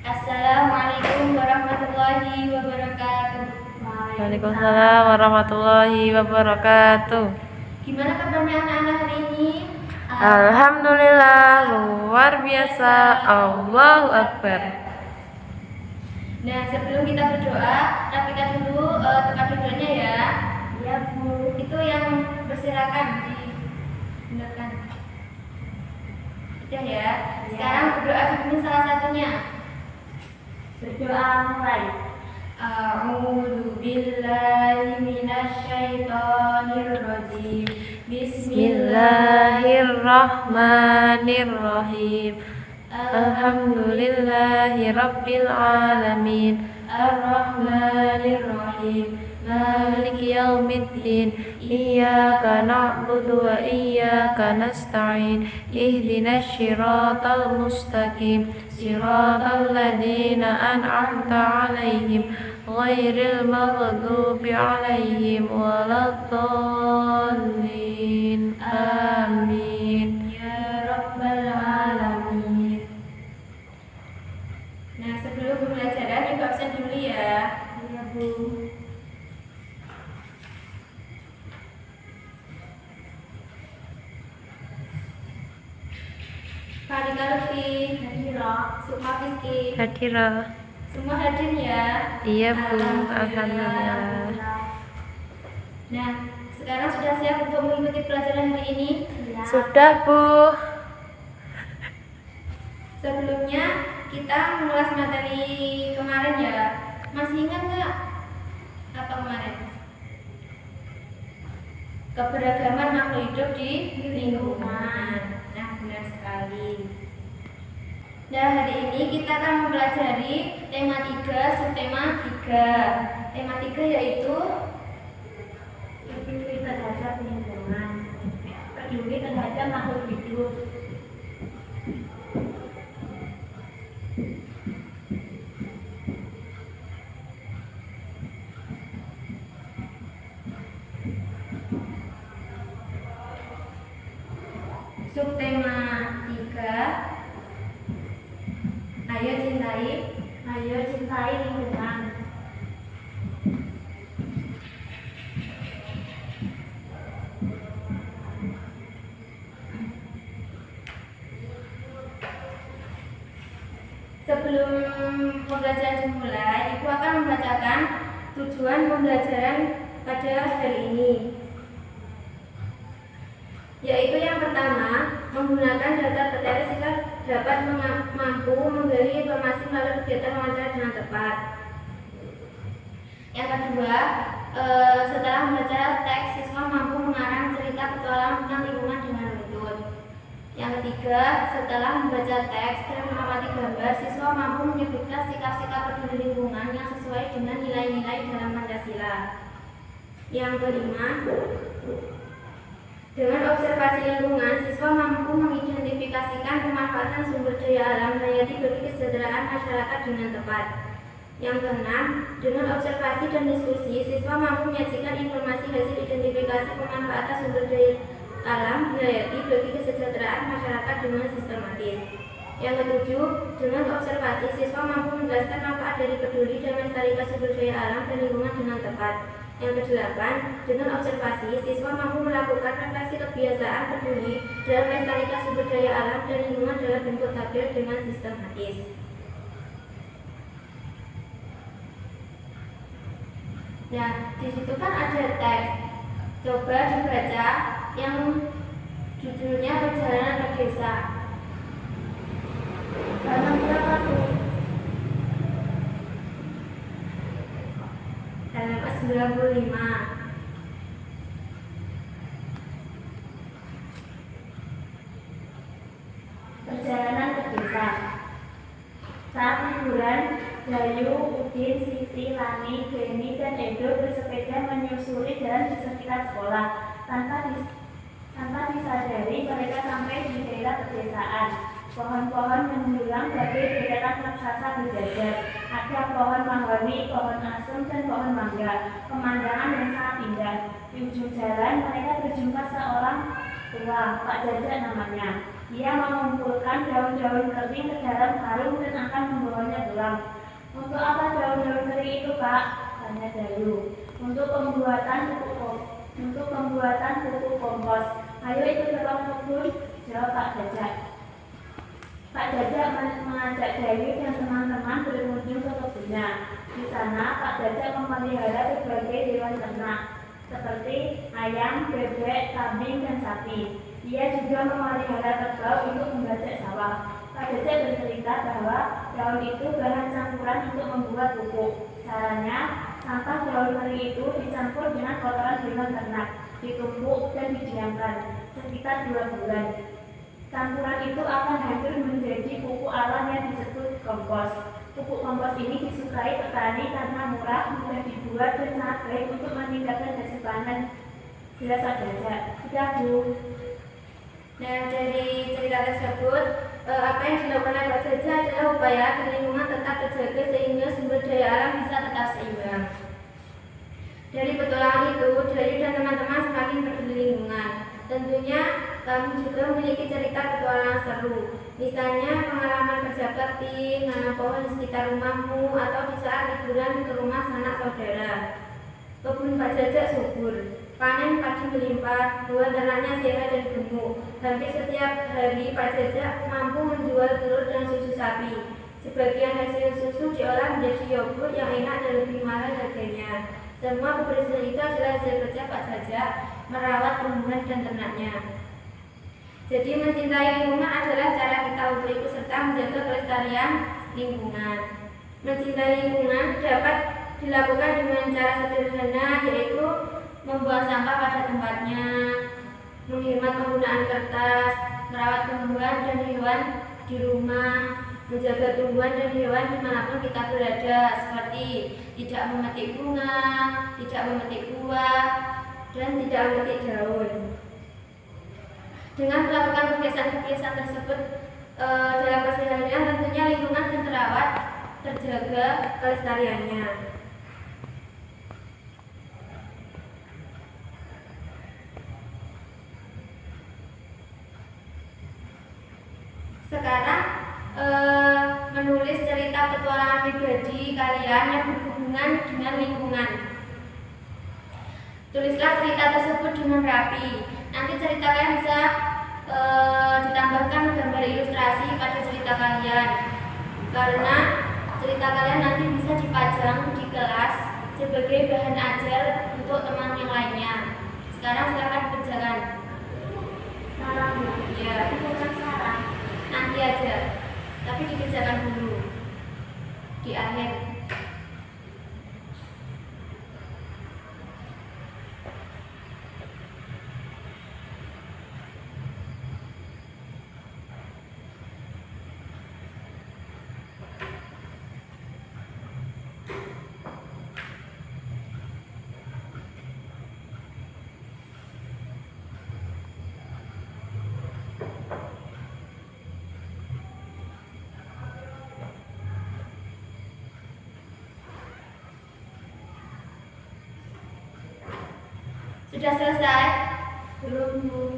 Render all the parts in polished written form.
Assalamualaikum warahmatullahi wabarakatuh. Waalaikumsalam warahmatullahi wabarakatuh. Gimana kabarnya anak-anak hari ini? Alhamdulillah, luar biasa. Allahu Akbar. Nah, sebelum kita berdoa, rapikan dulu tempat duduknya ya. Ya Bu. Itu yang berserakan digunakan. Udah ya. Sekarang berdoa dulu salah satunya. Berdoa mulai. A'udzu billahi minasyaitonir rajim. Bismillahirrahmanirrahim. Alhamdulillahi rabbil alamin. Ar-Rahmanir-Rahim. Maliki yaumiddin. Iyyaka na'budu wa iyyaka nasta'in. Ihdinas siratal mustaqim. Siratal ladzina an'amta 'alaihim ghairil maghdubi 'alaihim waladdallin. Amin ya rabbal alamin. Nah, sebelum pembelajaran ibu absen dulu ya. Iya Bu. Farika Lutfi, Hadira, Sukma Fiski, Hadira. semua hadir ya. Iya Bu, alhamdulillah. Nah, sekarang sudah siap untuk mengikuti pelajaran hari ini? Ya. Sudah Bu. Sebelumnya kita mengulas materi kemarin ya. Masih ingat nggak apa kemarin? Keberagaman makhluk hidup di lingkungan. Nah, benar sekali. Nah, hari ini kita akan mempelajari tema 3, subtema 3. Tema 3 yaitu peduli terhadap lingkungan, peduli terhadap makhluk hidup. Subtema 3, ayo cintai lingkungan. Sebelum pembelajaran dimulai, Ibu akan membacakan tujuan pembelajaran pada hari ini. Yaitu yang pertama, menggunakan data berbasis sehingga dapat mampu menggali informasi melalui kegiatan wawancara dengan tepat. Yang kedua, setelah membaca teks, siswa mampu mengarang cerita petualangan tentang lingkungan dengan runtut. Yang ketiga, setelah membaca teks dan mengamati gambar, siswa mampu menyebutkan sikap-sikap peduli lingkungan yang sesuai dengan nilai-nilai dalam Pancasila. Yang kelima, dengan observasi lingkungan, siswa mampu mengidentifikasikan pemanfaatan sumber daya alam hayati bagi kesejahteraan masyarakat dengan tepat. Yang keenam, dengan observasi dan diskusi, siswa mampu menyajikan informasi hasil identifikasi pemanfaatan sumber daya alam hayati bagi kesejahteraan masyarakat dengan sistematis. Yang ketujuh, dengan observasi, siswa mampu menjelaskan manfaat dari peduli dan melestarikan sumber daya alam dan lingkungan dengan tepat. Yang kedelapan, dengan observasi, siswa mampu melakukan refleksi kebiasaan peduli dalam melestarikan sumber daya alam dan lingkungan dalam bentuk tabel dengan sistematis. Nah, di situ kan ada teks. Coba dibaca yang judulnya Perjalanan ke Desa. Halaman berapa tuh? Halaman 95. Perjalanan ke desa. Saat liburan, Bayu, Udin, Siti, Lani, Beni, dan Edo bersepeda menyusuri jalan di sekitar sekolah. Tanpa disadari, mereka sampai di daerah pedesaan. Pohon-pohon menjulang bagai deretan raksasa berjajar. Ada pohon mahoni, pohon asem, dan pohon mangga. Pemandangan yang sangat indah. Di ujung jalan mereka berjumpa seorang tua, Pak Jajak namanya. Ia mengumpulkan daun-daun kering ke dalam karung dan akan membawanya pulang. Untuk apa daun-daun kering itu, Pak? Tanya Dayu. Untuk pembuatan pupuk kompos. Ayo ikut ke ruang kebun, jawab Pak Jajak. Pak Jajak mengajak Dayu dan teman-teman berkunjung ke kebunnya. Di sana Pak Jajak memelihara berbagai hewan ternak seperti ayam, bebek, kambing, dan sapi. Ia juga memelihara kerbau untuk membajak sawah. Pak Jajak bercerita bahwa daun itu bahan campuran untuk membuat pupuk. Caranya, sampah daun kering itu dicampur dengan kotoran hewan ternak, ditumpuk dan didiamkan sekitar 2 bulan. Campuran itu akan hancur menjadi pupuk alam yang disebut kompos. Pupuk kompos ini disukai petani karena murah, mudah dibuat, dan sangat baik untuk meningkatkan hasil panen. Jelas saja, sudah Bu. Nah, dari cerita tersebut, apa yang dilakukan oleh Pak Jajak adalah upaya agar lingkungan tetap terjaga sehingga sumber daya alam bisa tetap seimbang. Dari petualangan itu, Dayu dan teman-teman semakin peduli lingkungan. Tentunya kamu juga memiliki cerita petualangan seru. Misalnya pengalaman kerja bakti, nanam pohon di sekitar rumahmu, atau di saat liburan ke rumah sanak saudara. Kebun Pak Jajak subur, panen padi melimpah, hewan ternaknya sehat dan gemuk. Hampir setiap hari Pak Jajak mampu menjual telur dan susu sapi. Sebagian hasil susu diolah menjadi yogurt yang enak dan lebih mahal harganya. Semua keberhasilan itu adalah hasil kerja Pak Jajak merawat tumbuhan dan ternaknya. Jadi mencintai lingkungan adalah cara kita untuk ikut serta menjaga kelestarian lingkungan. Mencintai lingkungan dapat dilakukan dengan cara sederhana, yaitu membuang sampah pada tempatnya, menghemat penggunaan kertas, merawat tumbuhan dan hewan di rumah, menjaga tumbuhan dan hewan dimanapun kita berada, seperti tidak memetik bunga, tidak memetik buah, dan tidak memetik daun. Dengan melakukan kebiasaan-kebiasaan tersebut dalam keseharian, tentunya lingkungan akan terawat, terjaga kelestariannya. Sekarang menulis cerita petualangan pribadi kalian yang berhubungan dengan lingkungan. Tulislah cerita tersebut dengan rapi. Nanti cerita kalian bisa ditambahkan gambar ilustrasi pada cerita kalian, karena cerita kalian nanti bisa dipajang di kelas sebagai bahan ajar untuk teman yang lainnya. Sekarang silakan dikerjakan. Sekarang Ya, bukan sekarang. nanti aja, tapi dikerjakan dulu di akhir. Sudah selesai? Belum Bu.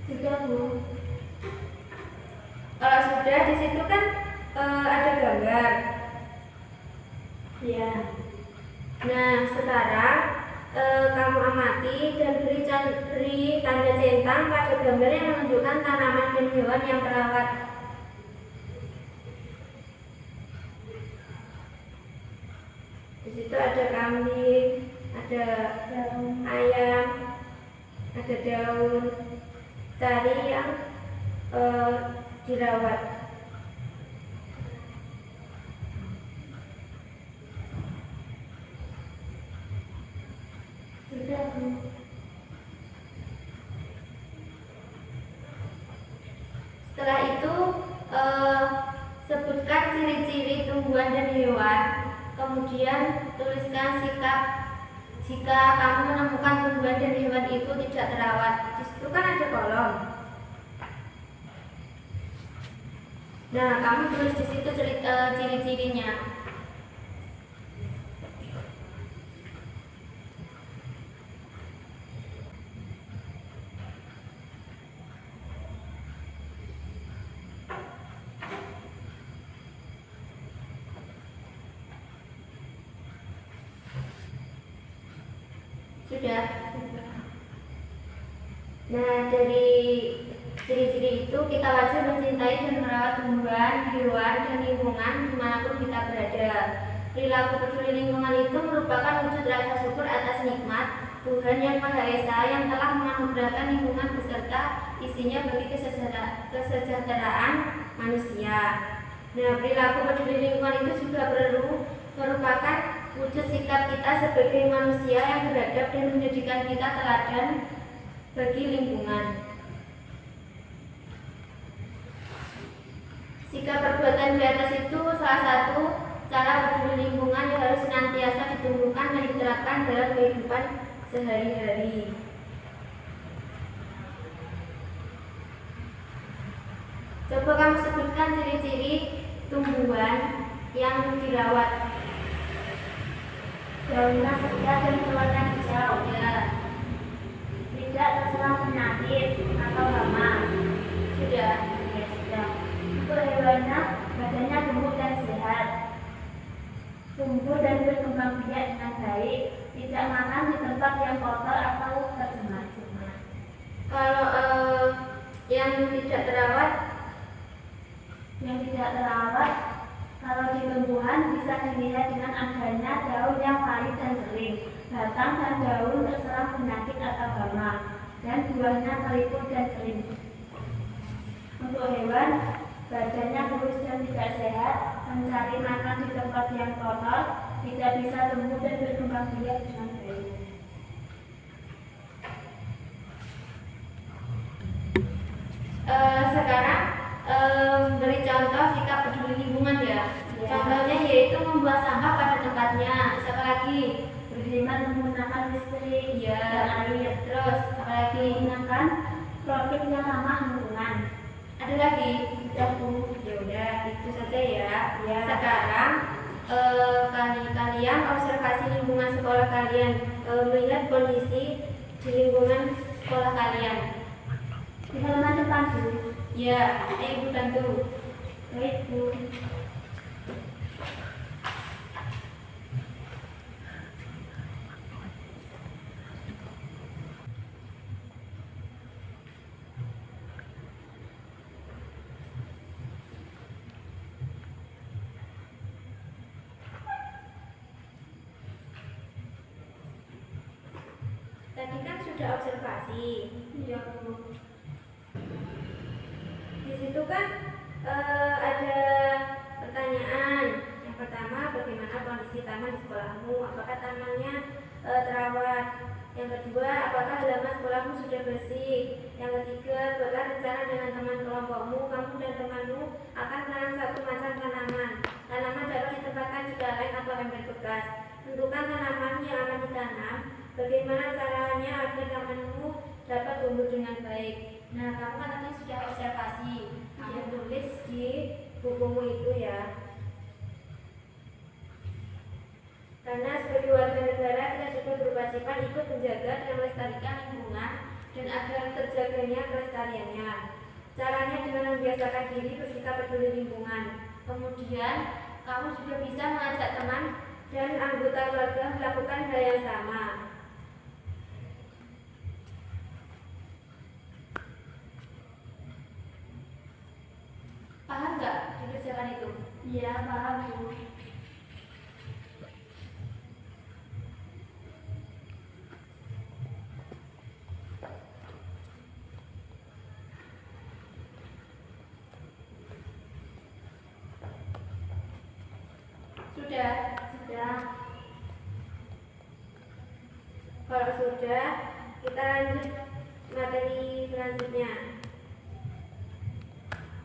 Sudah Bu. Kalau sudah, di situ kan ada gambar. Ya. Nah, sekarang kamu amati dan beri tanda centang pada gambar yang menunjukkan tanaman dan hewan yang terawat. Di situ ada kambing, ada ayam, ada daun. Cari yang dirawat. Sudah Bu. Setelah itu sebutkan ciri-ciri tumbuhan dan hewan. Kemudian tuliskan sikap jika kamu menemukan tumbuhan dan hewan itu tidak terawat. Di situ kan ada kolom. Nah, kamu tulis di situ ciri-cirinya. Sudah. Nah, dari ciri-ciri itu kita wajib mencintai dan merawat tumbuhan, hewan, dan lingkungan dimanapun kita berada. Perilaku peduli lingkungan itu merupakan wujud rasa syukur atas nikmat Tuhan Yang Maha Esa yang telah menganugerahkan lingkungan beserta isinya bagi kesejahteraan manusia. Nah, perilaku peduli lingkungan itu juga perlu merupakan wujud sikap kita sebagai manusia yang beradab dan menjadikan kita teladan bagi lingkungan. Sikap perbuatan di atas itu salah satu cara peduli lingkungan yang harus senantiasa ditumbuhkan dan diterapkan dalam kehidupan sehari-hari. Coba kamu sebutkan ciri-ciri tumbuhan yang dirawat. Daunnya segar dan keluarnya hijau. Ya, Tidak terserang penyakit atau hama. sudah. Ya, sudah. Untuk hewannya, badannya gemuk dan sehat. Tumbuh dan berkembang biak dengan baik. Tidak makan di tempat yang kotor atau tercemar-cemar. Kalau yang tidak terawat, kalau di tumbuhan bisa dilihat dengan adanya daun yang pahit dan kering, batang dan daun terserang penyakit atau hama, dan buahnya keriput dan kering. Untuk hewan, badannya kurus dan tidak sehat, mencari makan di tempat yang kotor, tidak bisa tumbuh dan berkembang biak dengan baik. Sekarang beri contoh sikap peduli lingkungan ya. Ya. Contohnya yaitu membuang sampah pada tempatnya. Siapa lagi? Berhemat menggunakan listrik Iya. dan air, Terus apa lagi? menggunakan produk yang ramah lingkungan. Ada lagi? Sudah Bu. Ya udah, itu saja ya. Ya. Sekarang kalian observasi lingkungan sekolah kalian, melihat kondisi di lingkungan sekolah kalian. Di halaman depan Bu. Ya, ayo Ibu bantu. Baik Bu. Tadi kan sudah observasi. Iya Bu. Di situ kan ada pertanyaan. Yang pertama, bagaimana kondisi taman di sekolahmu? Apakah tamannya terawat? Yang kedua, apakah halaman sekolahmu sudah bersih? Yang ketiga, buatlah rencana dengan teman kelompokmu. Kamu dan temanmu akan menanam satu macam tanaman. Tanaman dapat ditempatkan di kaleng atau ember bekas. Tentukan tanaman yang akan ditanam. Bagaimana caranya agar tamanmu dapat tumbuh dengan baik? Nah, kamu kan tadi sudah observasi. Kamu tulis di bukumu itu ya. Karena sebagai warga negara kita juga berkewajiban ikut menjaga dan melestarikan lingkungan dan agar terjaganya kelestariannya. Caranya dengan membiasakan diri bersikap peduli lingkungan. Kemudian kamu juga bisa mengajak teman dan anggota keluarga melakukan hal yang sama. Paham nggak dikerjakan itu? Iya paham Bu. Sudah. Sudah. Kalau sudah, kita lanjut materi selanjutnya.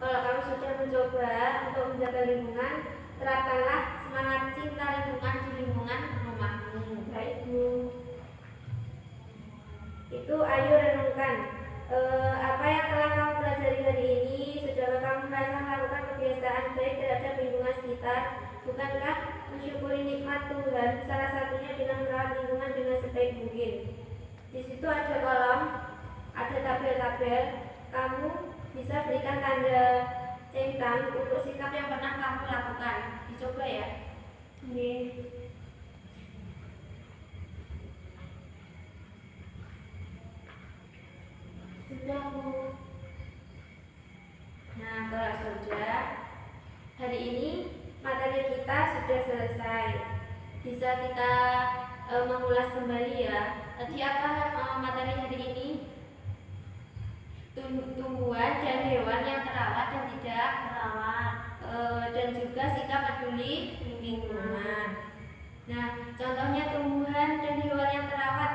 Kalau kamu sudah mencoba untuk menjaga lingkungan, terapkanlah semangat cinta lingkungan di lingkungan rumahmu. Baik Bu. Itu ayo renungkan apa yang telah kamu pelajari hari ini. Sudahkah kamu merasa melakukan kebiasaan baik terhadap lingkungan sekitar? Bukankah mensyukuri nikmat Tuhan salah satunya dengan merawat lingkungan dengan sebaik mungkin? Di situ ada kolom, ada tabel-tabel. Kamu bisa berikan tanda centang untuk sikap yang pernah kamu lakukan. Dicoba ya. Ini Sudah, Bu. Nah, kalau sudah, hari ini materi kita sudah selesai. Bisa kita mengulas kembali ya. Tadi apa materi hari ini? Tumbuhan dan hewan yang terawat dan tidak Perawat. dan juga sikap peduli lingkungan. Nah, contohnya tumbuhan dan hewan yang terawat.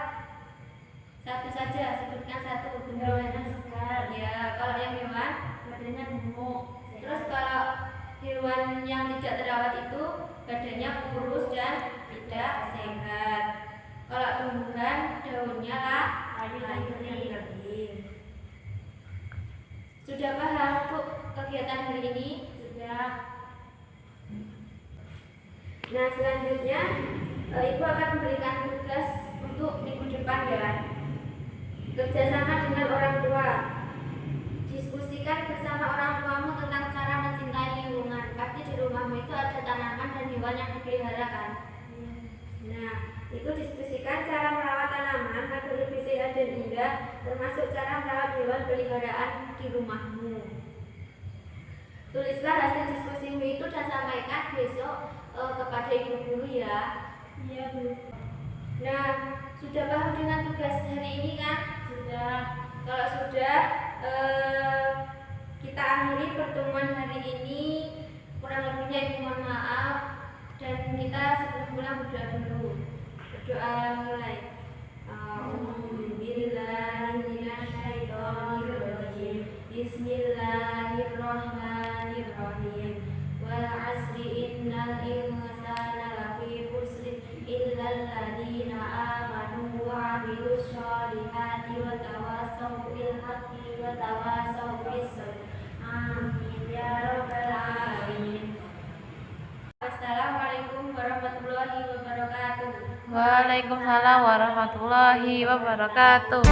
Satu saja, sebutkan satu tumbuhan. Hewannya segar. Ya, kalau yang hewan. Badannya gemuk. Terus kalau hewan yang tidak terawat itu badannya kurus dan tidak sehat. Kalau tumbuhan daunnya lah Layu dan kering. Sudah paham untuk kegiatan hari ini? Sudah. Nah, selanjutnya Ibu akan memberikan tugas untuk minggu depan ya. Kerjasama dengan orang tua. Diskusikan bersama orang tuamu tentang cara mencintai lingkungan. Pasti di rumahmu itu ada tanaman dan hewan yang dipelihara kan? Nah, itu diskusikan cara merawat tanaman agar lebih sehat dan indah, termasuk cara merawat hewan peliharaan di rumahmu. Tulislah hasil diskusimu itu dan sampaikan besok kepada ibu guru ya. Iya, Bu. Nah, sudah paham dengan tugas hari ini kan? Sudah. Kalau sudah, kita akhiri pertemuan hari ini. Kurang lebihnya ibu mohon maaf. Dan kita sebelum pulang berdoa dulu. Berdoa mulai. A'udzubillahiminasyaitonirrajim. Bismillahirrahmanirrahim. Wal 'asri innal insana lafi khusrin illal ladzina amanu wa 'amilus sholihati wa tawassaw bil haqqi wa tawassaw bis sabr. Amin ya rabbal alamin. Assalamualaikum warahmatullahi wabarakatuh. Waalaikumsalam warahmatullahi wabarakatuh.